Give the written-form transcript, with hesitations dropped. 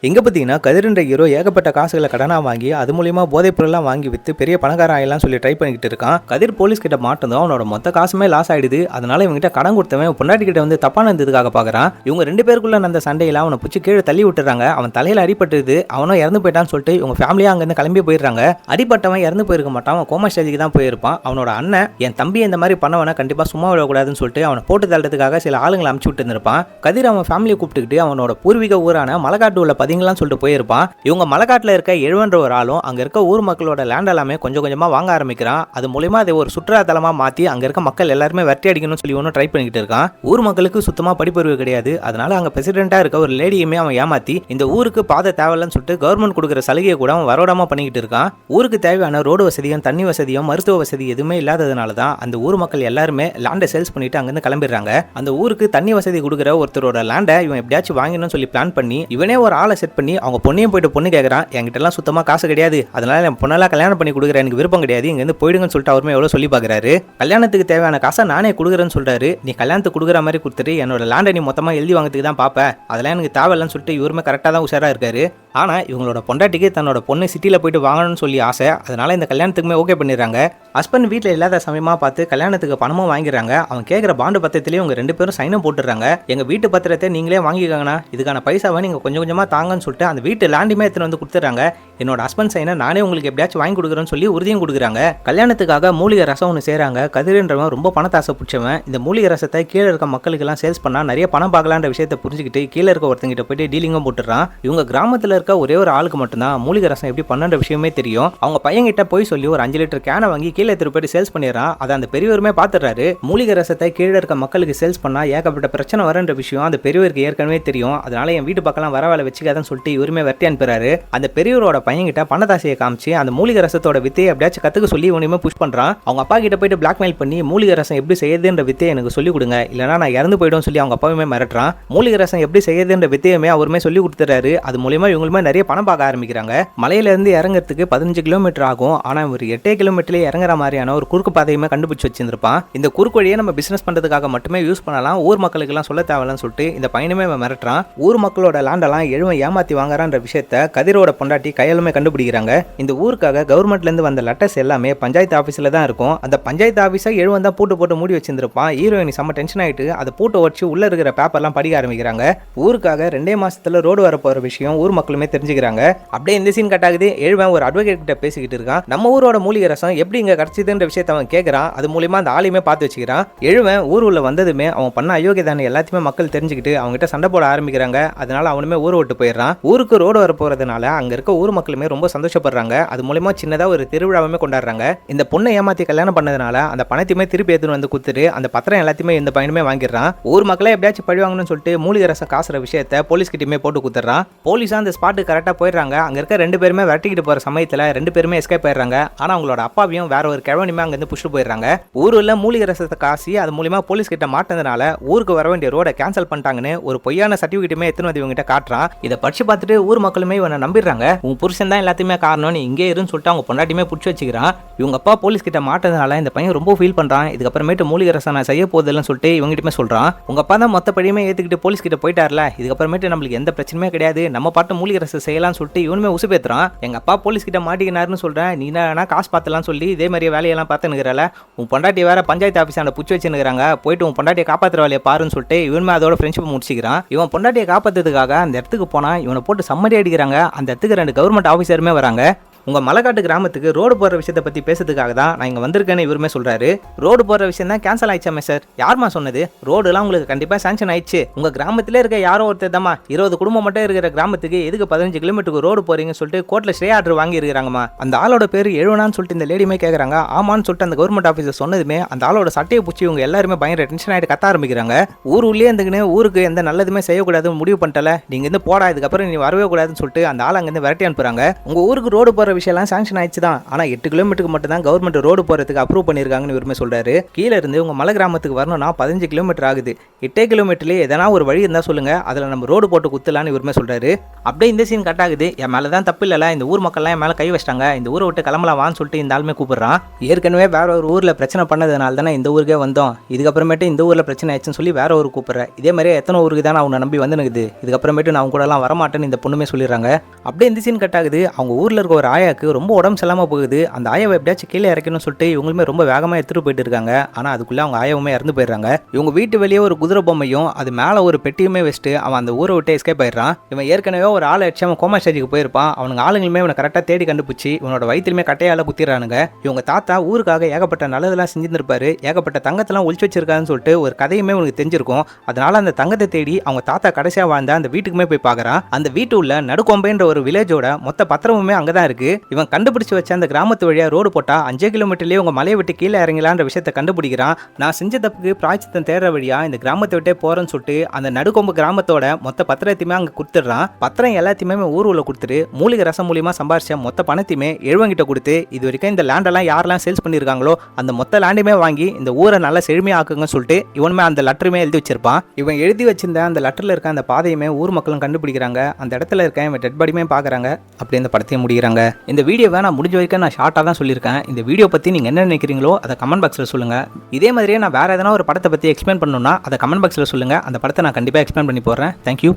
எங்க பார்த்தீங்கன்னா கதிர்ன்ற ஹீரோ ஏகப்பட்ட காசுகளை கடனா வாங்கி அது மூலியமா போதைப் பொருள்லாம் வாங்கி வித்து பெரிய பணக்காரன் ஆயிடலாம் சொல்லி ட்ரை பண்ணிக்கிட்டு இருக்கான். கதிர் போலீஸ் கிட்ட மாட்டதும் அவனோட மொத்த காசுமே லாஸ் ஆயிடுது. அதனால இவங்க கிட்ட கடன் கொடுத்தவன் பொண்டாட்டி கிட்ட வந்து தப்பான இருந்ததுக்காக பாக்குறான். இவங்க ரெண்டு பேருக்குள்ள அந்த சண்டையில அவனை பிடிச்சி கீழே தள்ளி விட்டுறாங்க. அவன் தலையில அடிபட்டுது, அவனும் இறந்து போயிட்டான்னு சொல்லிட்டு இவங்க ஃபேமிலியா அங்கிருந்து கிளம்பி போயிடுறாங்க. அடிப்பட்டவன் இறந்து போயிருக்க மாட்டான், அவன் கோமா ஸ்டேஜுக்கு தான் போயிருப்பான். அவனோட அண்ணன் என் தம்பி இந்த மாதிரி பண்ணவன கண்டிப்பா சும்மா விடக்கூடாதுன்னு சொல்லிட்டு அவனை போட்டு தள்ளுறதுக்காக சில ஆளுங்களை அமுச்சு விட்டு இருந்திருப்பான். கதிர் அவன் ஃபேமிலியை கூப்பிட்டுக்கிட்டு அவனோட பூர்வீக ஊரான மலைக்காட்டு உள்ள பதிங்களான்னு சொல்லிட்டு போயிருப்பான். இவங்க மலைக்காட்டில் இருக்க எழுவன்ற ஒரு ஆளும் அங்க இருக்க ஊர் மக்களோட லேண்ட் எல்லாமே கொஞ்சம் கொஞ்சமா வாங்க ஆரம்பிக்கிறான். அது மூலமா அதை ஒரு சுற்றுலா தலமா மாத்தி அங்க இருக்க மக்கள் எல்லாருமே வெட்டி அடிக்கணும்னு சொல்லி ஒன்னும் ட்ரை பண்ணிக்கிட்டு இருக்கான். ஊர் மக்களுக்கு சுத்தமா படிப்பறிவு கிடையாது. அதனால அங்க பிரசிடென்ட்டா இருக்க ஒரு லேடியுமே அவன் ஏமாத்தி இந்த ஊருக்கு பாதை தேவையில்லைன்னு சொல்லிட்டு கவர்மெண்ட் கொடுக்குற சலுகையை கூட அவன் வரவிடாம பண்ணிக்கிட்டு இருக்கான். ஊருக்கு தேவையான ரோடு வசதியும் தண்ணி வசதியும் மருத்துவ வசதி எதுவுமே இல்லாததுனால தான் அந்த ஊர் மக்கள் எல்லாருமே லேண்டை சேல்ஸ் பண்ணிட்டு அங்கிருந்து கிளம்பிடுறாங்க. அந்த ஊருக்கு தண்ணி வசதி கொடுக்குற ஒருத்தரோட லேண்டை இவன் எப்படியாச்சும் வாங்கணும்னு சொல்லி பிளான் பண்ணி இவனே ஒரு ஆளை செட் பண்ணி அவங்க பொண்ணையும் போயிட்டு பொண்ணு கேட்கறான். என்கிட்ட எல்லாம் சுத்தமா காசு கிடையாது, அதனால என் பொண்ணெல்லாம் கல்யாணம் பண்ணி கொடுக்குற எனக்கு விருப்பம் கிடையாது, இங்க இருந்து போயிடுங்கன்னு சொல்லிட்டு அவருமே எவ்வளவு சொல்லி பாக்குறாரு. கல்யாணத்துக்கு தேவையான காசை நானே கொடுக்குறேன்னு சொல்றாரு. நீ கல்யாணத்துக்கு கொடுக்குற மாதிரி கொடுத்துட்டு என்னோட லேண்டை நீ மொத்தமா எழுதி வாங்கிறதுக்கு தான் பாப்ப, அதெல்லாம் எனக்கு தேவையில்லைன்னு சொல்லிட்டு இவருமே கரெக்டா தான் உஷாரா இருக்காரு. ஆனா இவங்களோட பொண்டாட்டிக்கு தன்னோட பொண்ணு சிட்டில போயிட்டு வாங்கணும்னு சொல்லி ஆசை. அதனால இந்த கல்யாணத்துக்குமே ஓகே பண்ணிடுறாங்க. ஹஸ்பண்ட் வீட்டில் இல்லாத சமயமா பார்த்து கல்யாணத்துக்கு பணமும் வாங்கிடுறாங்க. அவன் கேட்குற பாண்டு பத்திரத்திலேயே இவங்க ரெண்டு பேரும் சைனும் போட்டுறாங்க. எங்க வீட்டு பத்திரத்தை நீங்களே வாங்கிக்கோங்கண்ணா, இதுக்கான பைசாவை நீங்க கொஞ்சம் கொஞ்சமா தாங்கன்னு சொல்லிட்டு அந்த வீட்டு லேண்டுமே எடுத்துன்னு வந்து கொடுத்துறாங்க. என்னோட ஹஸ்பண்ட் சைனை நானே உங்களுக்கு எப்படியாச்சும் வாங்கி கொடுக்குறேன்னு சொல்லி உறுதியும் கொடுக்குறாங்க. கல்யாணத்துக்காக மூலிகை ரசம் ஒன்று செய்கிறாங்க. கதிரன்றவன் ரொம்ப பணத்தாசை பிடிச்சவன். இந்த மூலிகை ரசத்தை கீழே இருக்க மக்களுக்கு எல்லாம் சேல்ஸ் பண்ணா நிறைய பணம் பார்க்கலான்ற விஷயத்தை புரிஞ்சுக்கிட்டு கீழே இருக்க ஒருத்தங்கிட்ட போயிட்டு டீலிங்கும் போட்டுறான். இவங்க கிராமத்தில் இருக்க ஒரே ஒரு ஆளுக்கு மட்டும்தான் மூலிகை ரசம் எப்படி பண்ணுற விஷயமே தெரியும். அவங்க பையன்கிட்ட போய் சொல்லி ஒரு 5 லிட்டர் கேனை வாங்கி கீழே எடுத்துட்டு போயிட்டு சேல்ஸ் பண்ணிடுறான். அதை அந்த பெரியவருமே பார்த்துறாரு. மூலிகை ரசத்தை கீழே இருக்க மக்களுக்கு சேல்ஸ் பண்ணா ஏகப்பட்ட பிரச்சனை வரன்ற விஷயம் அந்த பெரியவருக்கு ஏற்கனவே தெரியும். அதனால என் வீட்டு பக்கம் வர வேலை வச்சுக்காதன்னு சொல்லிட்டு இவருமே வெட்டி அனுப்புறாரு. அந்த பெரியவரோட பையன்கிட்ட பணத்தாசையை காமிச்சு அந்த மூலிகை ரசத்தோட வித்தையை எப்படியாச்சும் கத்துக்க சொல்லி இவனையுமே புஷ் பண்றான். அவங்க அப்பா கிட்ட போயிட்டு பிளாக்மெயில் பண்ணி மூலிகை ரசம் எப்படி செய்யறதுன்ற வித்தையை எனக்கு சொல்லி கொடுங்க, இல்லைனா நான் இறந்து போயிடும் சொல்லி அவங்க அப்பாவுமே மிரட்டுறான். மூலிகை ரசம் எப்படி செய்யறதுன்ற வித்தையுமே அவருமே சொல்லி கொடுத்துறாரு. அது மூலமா இவங்களுமே நிறைய பணம் பார்க்க ஆரம்பிக்கிறாங்க. மலையில இருந்து இறங்குறதுக்கு 15 கிலோமீட்டர் ஆகும். ஆனா ஒரு 8 கிலோமீட்டர்ல இறங்குற மாதிரியான ஒரு குறுக்கு பாதையுமே கண்டுபிடிச்சு வச்சிருப்பான். இந்த குறுக்கு வழியை நம்ம பிசினஸ் பண்றதுக்காக மட்டுமே யூஸ் பண்ணலாம், ஊர் மக்களுக்கு எல்லாம் சொல்ல தேவையில்லைன்னு சொல்லிட்டு இந்த பையனுமே மிரட்டுறான். ஊர் மக்களோட லேண்டெல்லாம் எழுவன் ஏமாத்தி வாங்குறான்ற விஷயத்த கதிரோட பொண்டாட்டி கையாலுமே கண்டுபிடிக்கிறாங்க. இந்த ஊருக்காக கவர்மெண்ட்ல இருந்து வந்த லெட்டர்ஸ் எல்லாமே பஞ்சாயத்து ஆபீஸ்ல தான் இருக்கும். அந்த பஞ்சாயத்து ஆபீஸை எழுவன் தான் போட்டு மூடி வச்சிருப்பான். ஹீரோயினி செம்ம டென்ஷன் ஆயிட்டு அதை போட்டு வச்சு உள்ள இருக்கிற பேப்பர்லாம் படிக்க ஆரம்பிக்கிறாங்க. ஊருக்காக 2 மாசத்துல ரோடு வர போற விஷயம் ஊர் மக்களுமே தெரிஞ்சுக்கிறாங்க. அப்படியே இந்த சீன் கட் ஆகுது. எழுவன் ஒரு அட்வொகேட் கிட்ட பேசிக்கிட்டு இருக்கான். நம்ம ஊரோட மூலிகை ரசம் எப்படி இங்க கிடைச்சதுன்ற விஷயத்தை அவன் கேட்கறான். அது மூலமா அந்த ஆளையுமே பார்த்து வச்சுக்கிறான். எழுவன் ஊர் உள்ள வந்ததுமே அவன் பண்ண அயோக்கியதான எல்லாத்தையுமே மக்கள் தெரிஞ்சுக்கிட்டு அவங்க கிட்ட சண்டை போட ஆரம்பிக்கிறாங்க. அதனால அவனுமே ஊரை விட்டு போயிடுறான். ஊருக்கு ரோடு வர போறதுனால அங்க இருக்க ஊர் மக்களுமே ரொம்ப சந்தோஷப்படுறாங்க. அது மூலமா சின்னதா ஒரு திருவிழாவுமே கொண்டாடுறாங்க. இந்த பொண்ணை ஏமாத்தி கல்யாணம் பண்ணதுனால அந்த பணத்தையுமே திருப்பி எடுத்துன்னு வந்து குத்துட்டு அந்த பத்திரம் எல்லாத்தையுமே இந்த பையனுமே வாங்கிடுறான். ஊர் மக்களை எப்படியாச்சும் பழிவாங்கன்னு சொல்லிட்டு மூலிகை ரசம் காசுற விஷயத்தை போலீஸ் கிட்டயுமே போட்டு குத்துறான். போலீஸா அந்த ஸ்பாட்டுக்கு கரெக்டா போயிடுறாங்க. அங்க இருக்க 2 பேருமே வெட்டிக்கிட்டு போற சமயத்துல 2 பேருமே எஸ்கேப் ஆயிடுறாங்க. ஆனா அவங்களோட அப்பாவையும் வேற ஒரு கிழவனுமே அங்க இருந்து புஷ்டு போயிடுறாங்க. ஊருல மூலிகை ரசத்தை காசி அது மூலமா போலீஸ் கிட்ட மாட்டதுனால ஊருக்கு வர வேண்டிய ரோட கேன்சல் பண்ணிட்டாங்கன்னு ஒரு பொய்யான சர்டிபிகேட்டுமே எடுத்துன்னு வந்து இவங்க கிட்ட காட்டுறான். இதை படிச்சு பார்த்துட்டு ஊர் மக்களுமே இவனை நம்பிடுறாங்க. உன் புருஷன் தான் எல்லாத்தையுமே காரணம், நீ இங்கே இருன்னு சொல்லிட்டு அவங்க பொண்டாட்டியுமே பிடிச்சி வச்சுக்கிறான். இவங்க அப்பா போலீஸ் கிட்ட மாட்டதுனால இந்த பையன் ரொம்ப ஃபீல் பண்றான். இதுக்கப்புறமேட்டு மூலிகை ரசம் நான் செய்ய போதில்லைன்னு சொல்லிட்டு இவங்ககிட்டமே சொல்றான். உங்க அப்பா தான் மொத்த படியுமே ஏத்துக்கிட்டு போலீஸ் கிட்ட போயிட்டார்ல, இதுக்கப்புறமேட்டு நம்மளுக்கு எந்த பிரச்சனையுமே கிடையாது, நம்ம பாட்டு மூலிகை ரசம் செய்யலாம்னு சொல்லிட்டு இவனுமே உசுப்பேத்துறான். எங்க அப்பா போலீஸ் கிட்ட மாட்டிக்கினாருன்னு சொல்றேன், நீ என்ன காசு பார்த்தலாம் சொல்லி இதே மாதிரியே வேலையெல்லாம் பார்த்துனுக்கிறல, உன் பொண்டாட்டி வேற பஞ்சாயத்து ஆஃபீஸாண்ட புடிச்சு வச்சுருக்காங்க, போயிட்டு உன் பொண்டாட்டியை காப்பாற்றுற வேலையை பாருன்னு சொல்லிட்டு இவனுமே அதோட ஃப்ரெண்ட்ஷிப் முடிச்சுக்கிறான். இவன் பொண்டாட்டியை காப்பாற்றுறதுக்காக அந்த இடத்துக்கு போனா இவனை போட்டு சம்மடி அடிக்கிறாங்க. அந்த இடத்துக்கு 2 கவர்மெண்ட் ஆஃபீஸருமே வராங்க. உங்க மலைக்காட்டு கிராமத்துக்கு ரோடு போற விஷயத்தை பத்தி பேசுறதுக்காக தான் நான் இங்க வந்திருக்கேன்னு இவருமே சொல்றாரு. ரோடு போற விஷயம் தான் கேன்சல் ஆயிடுச்சாமே சார். யாருமா சொன்னது? ரோடுலாம் உங்களுக்கு கண்டிப்பா சாங்ஷன் ஆயிடுச்சு. உங்க கிராமத்திலே இருக்க யாரோ ஒருத்தர் தாமா 20 குடும்பம் மட்டும் இருக்கிற கிராமத்துக்கு எதுக்கு 15 கிலோமீட்டருக்கு ரோடு போறீங்கன்னு சொல்லிட்டு கோர்ட்ல ஸ்டே ஆர்டர் வாங்கி இருக்காங்கம்மா. அந்த ஆளோட பேரு எழுவனான்னு சொல்லிட்டு இந்த லேடியுமே கேட்கறாங்க. ஆமான்னு சொல்லிட்டு அந்த கவர்மெண்ட் ஆஃபீஸர் சொன்னதுமே அந்த ஆளோட சட்டையை பிடிச்சி இவங்க எல்லாருமே பயங்கர டென்ஷன் ஆயிட்டு கத்த ஆரம்பிக்கிறாங்க. ஊர் உள்ளே இருந்துக்குன்னு ஊருக்கு எந்த நல்லதுமே செய்யக்கூடாதுன்னு முடிவு பண்ணிட்டல, நீங்க இருந்து போடா, இதுக்கப்புறம் நீ வரவே கூடாதுன்னு சொல்லிட்டு அந்த ஆள் அங்கிருந்து விரட்டி அனுப்புறாங்க. உங்க ஊருக்கு ரோடு போற விஷயம்லாம் சாங்ஷன் ஆயிடுச்சு தான். ஆனால் 8 கிலோமீட்டருக்கு மட்டும் தான் கவர்மெண்ட் ரோடு போகிறதுக்கு அப்ரூவ் பண்ணியிருக்காங்கன்னு இவருமே சொல்கிறாரு. கீழே இருந்து உங்கள் மலை கிராமத்துக்கு வரணும்னா 15 கிலோமீட்டர் ஆகுது. 8 கிலோமீட்டர்லேயே எதனா ஒரு வழி இருந்தால் சொல்லுங்கள், அதில் நம்ம ரோடு போட்டு குத்தலான்னு இவருமே சொல்கிறாரு. அப்படியே இந்த சீன் கட் ஆகுது. என் மேலே தான் தப்பு இல்லைல்ல, இந்த ஊர் மக்கள்லாம் என் மேலே கை வச்சிட்டாங்க, இந்த ஊரை விட்டு கிளம்பலாம் வான்னு சொல்லிட்டு இந்த ஆளுமே கூப்பிட்றான். ஏற்கனவே வேற ஒரு ஊரில் பிரச்சனை பண்ணதுனால தானே இந்த ஊருக்கே வந்தோம், இதுக்கப்புறமேட்டு இந்த ஊரில் பிரச்சனை ஆயிடுச்சுன்னு சொல்லி வேற ஒரு கூப்பிட்றேன். இதே மாதிரி எத்தனை ஊருக்கு தான் அவனை நம்பி வந்துனுக்குது, இதுக்கப்புறமேட்டு நான் கூடலாம் வரமாட்டேன்னு இந்த பொண்ணுமே சொல்லிடுறாங்க. அப்படியே இந்த சீன் கட் ஆகுது. அவங்க ஊரில் இருக்க ஒரு ஆயாக்கு ரொம்ப உடம்பு செல்லாமல் போகுது. அந்த ஆயாவை எப்படியாச்சும் கீழே இறக்கணும்னு சொல்லிட்டு இவங்களுமே ரொம்ப வேகமாக எடுத்துகிட்டு போயிட்டு இருக்காங்க. ஆனால் அதுக்குள்ளே அவங்க ஆயாவுமே இறந்து போயிடுறாங்க. இவங்க வீட்டு வெளியே ஒரு குதிரை பொம்மையும் அது மேலே ஒரு பெட்டியுமே வச்சுட்டு அவன் அந்த ஊரை விட்டு எஸ்கேப் ஆயிடுறான். இவன் ஏற்கனவே ஒரு ஆளை அடிச்சு அவன் கோமா ஸ்டேஜுக்கு போயிருப்பான். அவனுங்க ஆளுங்களுமே இவனை கரெக்டாக தேடி கண்டுபிடிச்சி இவனோட வயிற்றுலையுமே கட்டையால் குத்திடுறானுங்க. இவங்க தாத்தா ஊருக்காக ஏகப்பட்ட நல்லதெல்லாம் செஞ்சிருந்திருப்பாரு, ஏகப்பட்ட தங்கத்தெல்லாம் ஒழிச்சு வச்சிருக்காருன்னு சொல்லிட்டு ஒரு கதையுமே உனக்கு தெரிஞ்சிருக்கும். அதனால அந்த தங்கத்தை தேடி அவங்க தாத்தா கடைசியாக வாழ்ந்த அந்த வீட்டுக்குமே போய் பார்க்குறான். அந்த வீட்டு உள்ள நடுக்கொம்பைன்ற ஒரு வில்லேஜோட மொத்த பத்திரமுமே அங்கதான் இருக்கு. இவன் கண்டுபிடிச்சு வச்ச அந்த கிராமத்து வழியா ரோடு போட்டா 5 கிலோமீட்டர்லயே உங்க மலையை விட்டு கீழே இறங்கலான்ற விஷயத்தை கண்டுபிடிக்கிறான். நான் செஞ்ச தப்புக்கு பிராய்ச்சித்தம் தேடுற வழியா இந்த கிராமத்தை விட்டே போறேன்னு சொல்லிட்டு அந்த நடுக்கொம்பு கிராமத்தோட மொத்த பத்திரத்தையுமே அங்க கொடுத்துடுறான். பத்திரம் எல்லாத்தையுமே ஊருல கொடுத்துட்டு மூலிகை ரசம் மூலியமா சம்பாரிச்ச மொத்த பணத்தையுமே எழுவங்கிட்ட கொடுத்து இது வரைக்கும் இந்த லேண்டெல்லாம் யாரெல்லாம் சேல்ஸ் பண்ணிருக்காங்களோ அந்த மொத்த லேண்டுமே வாங்கி இந்த ஊரை நல்லா செழுமையா ஆக்குங்கன்னு சொல்லிட்டு இவனுமே அந்த லெட்டருமே எழுதி வச்சிருப்பான். இவன் எழுதி வச்சிருந்த அந்த லெட்டர்ல இருக்க அந்த பாதையுமே ஊர் மக்களும் கண்டுபிடிக்கிறாங்க. அந்த இடத்துல இருக்க இவன் டெட் பாடியுமே பாக்குறாங்க. அப்படி இந்த படத்தையும் முடிக்கிறாங்க. இந்த வீடியோவை நான் முடிஞ்ச வரைக்கும் நான் ஷார்ட்டாக தான் சொல்லியிருக்கேன். இந்த வீடியோ பற்றி நீங்கள் என்ன நினைக்கிறீங்களோ அதை கமெண்ட் பாக்ஸில் சொல்லுங்கள். இதே மாதிரியே நான் வேறு எதனா ஒரு படத்தை பற்றி எக்ஸ்பிளைன் பண்ணணும்னா அதை கமெண்ட் பாக்ஸில் சொல்லுங்கள். அந்த படத்தை நான் கண்டிப்பாக எக்ஸ்பிளைன் பண்ணி போடுறேன். தேங்க்யூ.